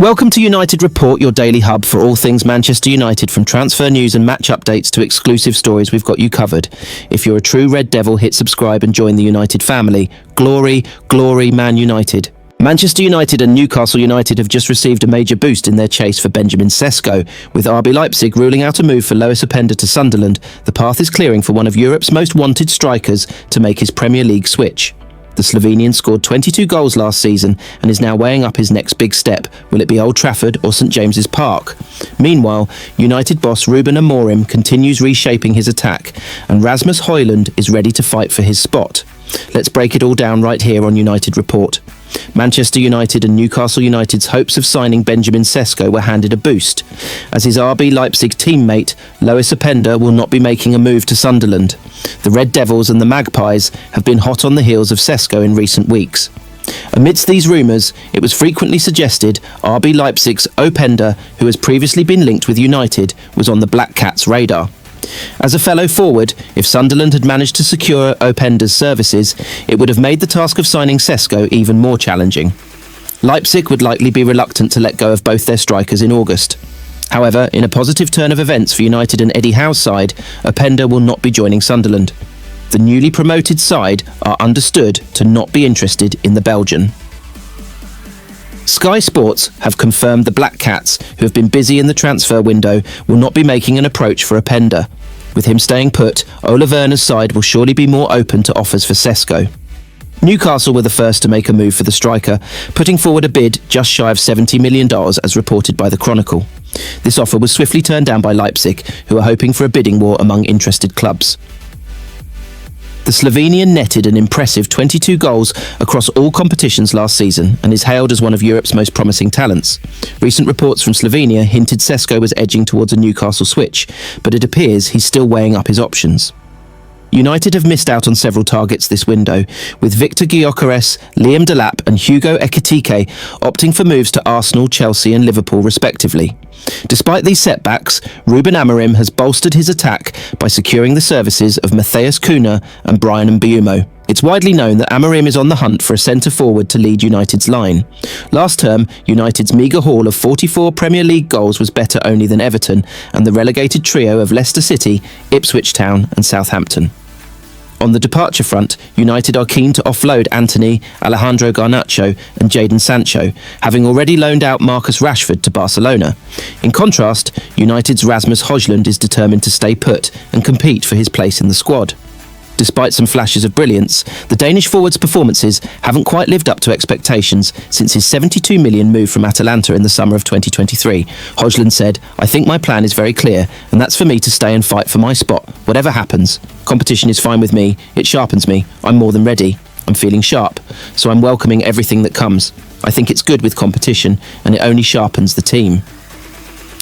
Welcome to United Report, your daily hub for all things Manchester United, from transfer news and match updates to exclusive stories. We've got you covered. If you're a true Red Devil, hit subscribe and join the United family. Glory, glory, Man United. Manchester United and Newcastle United have just received a major boost in their chase for Benjamin Sesko. With RB Leipzig ruling out a move for Lois Openda to Sunderland, the path is clearing for one of Europe's most wanted strikers to make his Premier League switch. The Slovenian scored 22 goals last season and is now weighing up his next big step. Will it be Old Trafford or St James's Park? Meanwhile, United boss Ruben Amorim continues reshaping his attack, and Rasmus HØJLUND is ready to fight for his spot. Let's break it all down right here on United Report. Manchester United and Newcastle United's hopes of signing Benjamin Sesko were handed a boost, as his RB Leipzig teammate Lois Openda will not be making a move to Sunderland. The Red Devils and the Magpies have been hot on the heels of Sesko in recent weeks. Amidst these rumours, it was frequently suggested RB Leipzig's Openda, who has previously been linked with United, was on the Black Cats' radar. As a fellow forward, if Sunderland had managed to secure Openda's services, it would have made the task of signing Sesko even more challenging. Leipzig would likely be reluctant to let go of both their strikers in August. However, in a positive turn of events for United and Eddie Howe's side, Openda will not be joining Sunderland. The newly promoted side are understood to not be interested in the Belgian. Sky Sports have confirmed the Black Cats, who have been busy in the transfer window, will not be making an approach for Openda. With him staying put, Ole Werner's side will surely be more open to offers for Sesko. Newcastle were the first to make a move for the striker, putting forward a bid just shy of $70 million as reported by the Chronicle. This offer was swiftly turned down by Leipzig, who are hoping for a bidding war among interested clubs. The Slovenian netted an impressive 22 goals across all competitions last season and is hailed as one of Europe's most promising talents. Recent reports from Slovenia hinted Sesko was edging towards a Newcastle switch, but it appears he's still weighing up his options. United have missed out on several targets this window, with Victor Gyökeres, Liam Delap and Hugo Ekitike opting for moves to Arsenal, Chelsea and Liverpool respectively. Despite these setbacks, Ruben Amorim has bolstered his attack by securing the services of Matheus Cunha and Brian Mbeumo. It's widely known that Amorim is on the hunt for a centre-forward to lead United's line. Last term, United's meagre haul of 44 Premier League goals was better only than Everton and the relegated trio of Leicester City, Ipswich Town and Southampton. On the departure front, United are keen to offload Antony, Alejandro Garnacho and Jadon Sancho, having already loaned out Marcus Rashford to Barcelona. In contrast, United's Rasmus HØJLUND is determined to stay put and compete for his place in the squad. Despite some flashes of brilliance, the Danish forward's performances haven't quite lived up to expectations since his $72 million move from Atalanta in the summer of 2023. HØJLUND said, "I think my plan is very clear, and that's for me to stay and fight for my spot, whatever happens. Competition is fine with me, it sharpens me, I'm more than ready, I'm feeling sharp, so I'm welcoming everything that comes. I think it's good with competition, and it only sharpens the team.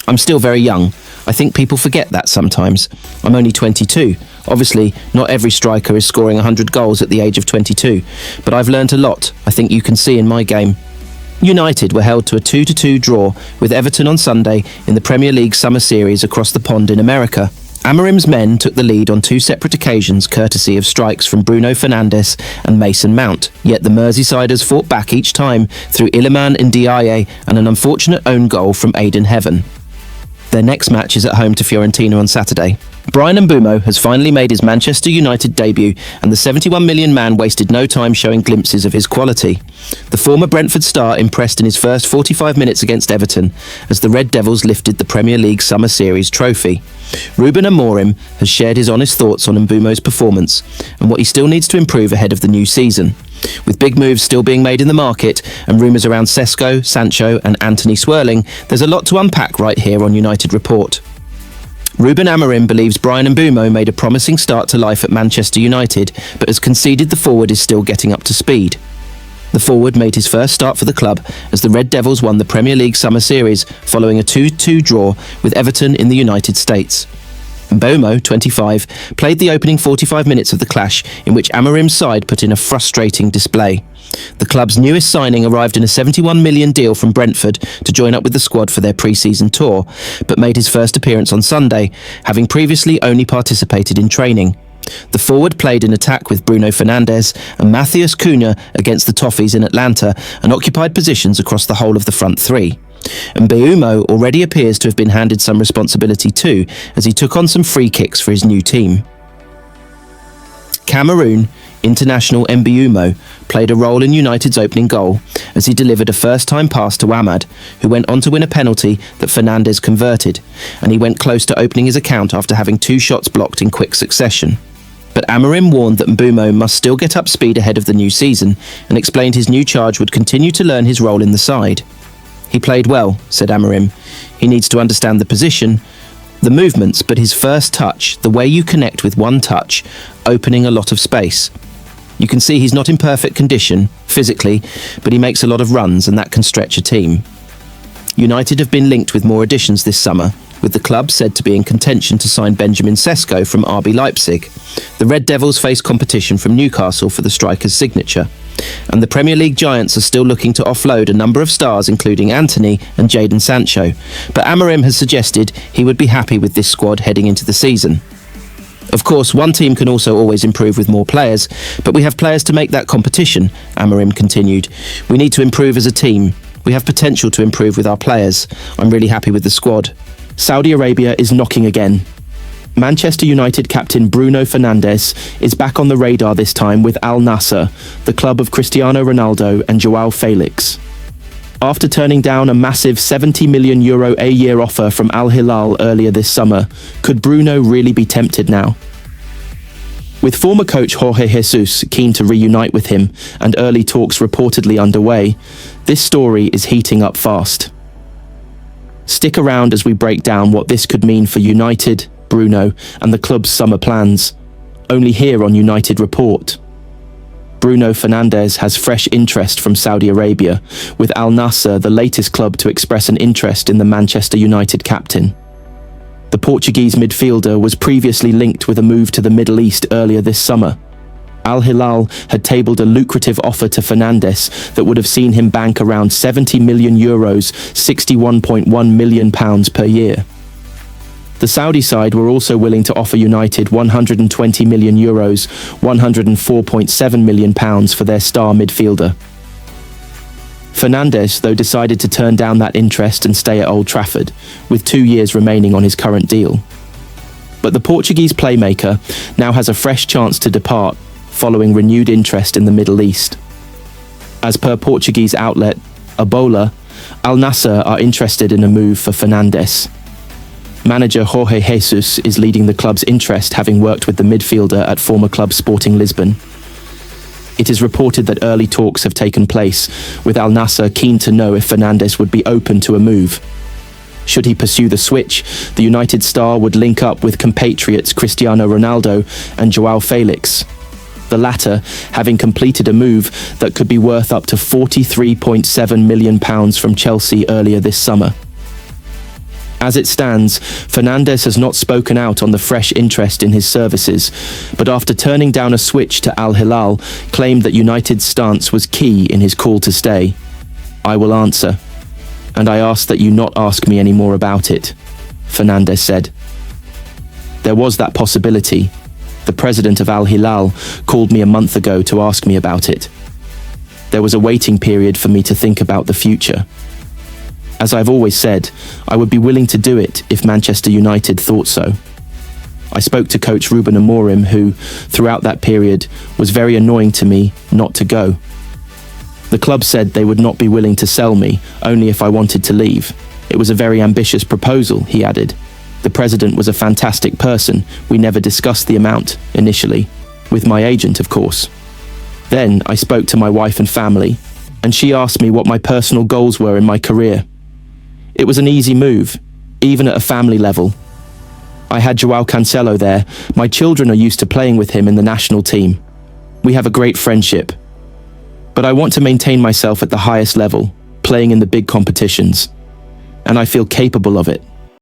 I'm still very young. I think people forget that sometimes. I'm only 22. Obviously, not every striker is scoring 100 goals at the age of 22, but I've learnt a lot, I think you can see in my game." United were held to a 2-2 draw with Everton on Sunday in the Premier League Summer Series across the pond in America. Amorim's men took the lead on two separate occasions courtesy of strikes from Bruno Fernandes and Mason Mount, yet the Merseysiders fought back each time through Iliman Ndiaye and an unfortunate own goal from Aidan Heaven. Their next match is at home to Fiorentina on Saturday. Brian Mbeumo has finally made his Manchester United debut, and the £71 million man wasted no time showing glimpses of his quality. The former Brentford star impressed in his first 45 minutes against Everton as the Red Devils lifted the Premier League Summer Series trophy. Ruben Amorim has shared his honest thoughts on Mbeumo's performance and what he still needs to improve ahead of the new season. With big moves still being made in the market and rumours around Sesko, Sancho and Antony swirling, there's a lot to unpack right here on United Report. Ruben Amorim believes Brian Mbeumo made a promising start to life at Manchester United, but has conceded the forward is still getting up to speed. The forward made his first start for the club as the Red Devils won the Premier League Summer Series following a 2-2 draw with Everton in the United States. Mbeumo, 25, played the opening 45 minutes of the clash, in which Amorim's side put in a frustrating display. The club's newest signing arrived in a £71 million deal from Brentford to join up with the squad for their pre-season tour, but made his first appearance on Sunday, having previously only participated in training. The forward played in attack with Bruno Fernandes and Matheus Cunha against the Toffees in Atlanta and occupied positions across the whole of the front three. Mbeumo already appears to have been handed some responsibility too, as he took on some free kicks for his new team. Cameroon international Mbeumo played a role in United's opening goal as he delivered a first-time pass to Ahmad, who went on to win a penalty that Fernandes converted, and he went close to opening his account after having 2 shots blocked in quick succession. But Amorim warned that Mbeumo must still get up speed ahead of the new season and explained his new charge would continue to learn his role in the side. "He played well," said Amorim. "He needs to understand the position, the movements, but his first touch, the way you connect with one touch, opening a lot of space. You can see he's not in perfect condition, physically, but he makes a lot of runs and that can stretch a team." United have been linked with more additions this summer, with the club said to be in contention to sign Benjamin Sesko from RB Leipzig. The Red Devils face competition from Newcastle for the striker's signature. And the Premier League giants are still looking to offload a number of stars, including Antony and Jadon Sancho. But Amorim has suggested he would be happy with this squad heading into the season. "Of course, one team can also always improve with more players, but we have players to make that competition," Amorim continued. "We need to improve as a team. We have potential to improve with our players. I'm really happy with the squad." Saudi Arabia is knocking again. Manchester United captain Bruno Fernandes is back on the radar this time with Al Nassr, the club of Cristiano Ronaldo and Joao Felix. After turning down a massive €70 million a year offer from Al Hilal earlier this summer, could Bruno really be tempted now? With former coach Jorge Jesus keen to reunite with him and early talks reportedly underway, this story is heating up fast. Stick around as we break down what this could mean for United, Bruno, and the club's summer plans. Only here on United Report. Bruno Fernandes has fresh interest from Saudi Arabia, with Al Nassr the latest club to express an interest in the Manchester United captain. The Portuguese midfielder was previously linked with a move to the Middle East earlier this summer. Al Hilal had tabled a lucrative offer to Fernandes that would have seen him bank around €70 million, £61.1 million per year. The Saudi side were also willing to offer United €120 million, £104.7 million for their star midfielder. Fernandes, though, decided to turn down that interest and stay at Old Trafford, with 2 years remaining on his current deal. But the Portuguese playmaker now has a fresh chance to depart, following renewed interest in the Middle East. As per Portuguese outlet Abola, Al Nassr are interested in a move for Fernandes. Manager Jorge Jesus is leading the club's interest, having worked with the midfielder at former club Sporting Lisbon. It is reported that early talks have taken place, with Al Nassr keen to know if Fernandes would be open to a move. Should he pursue the switch, the United star would link up with compatriots Cristiano Ronaldo and Joao Felix. The latter having completed a move that could be worth up to £43.7 million from Chelsea earlier this summer. As it stands, Fernandes has not spoken out on the fresh interest in his services, but after turning down a switch to Al Hilal, claimed that United's stance was key in his call to stay. "I will answer, and I ask that you not ask me any more about it," Fernandes said. "There was that possibility. The president of Al Hilal called me a month ago to ask me about it. There was a waiting period for me to think about the future. As I've always said, I would be willing to do it if Manchester United thought so. I spoke to coach Ruben Amorim, who, throughout that period, was very annoying to me not to go. The club said they would not be willing to sell me, only if I wanted to leave. It was a very ambitious proposal," he added. "The president was a fantastic person. We never discussed the amount, initially. With my agent, of course. Then I spoke to my wife and family, and she asked me what my personal goals were in my career. It was an easy move, even at a family level. I had Joao Cancelo there. My children are used to playing with him in the national team. We have a great friendship. But I want to maintain myself at the highest level, playing in the big competitions. And I feel capable of it.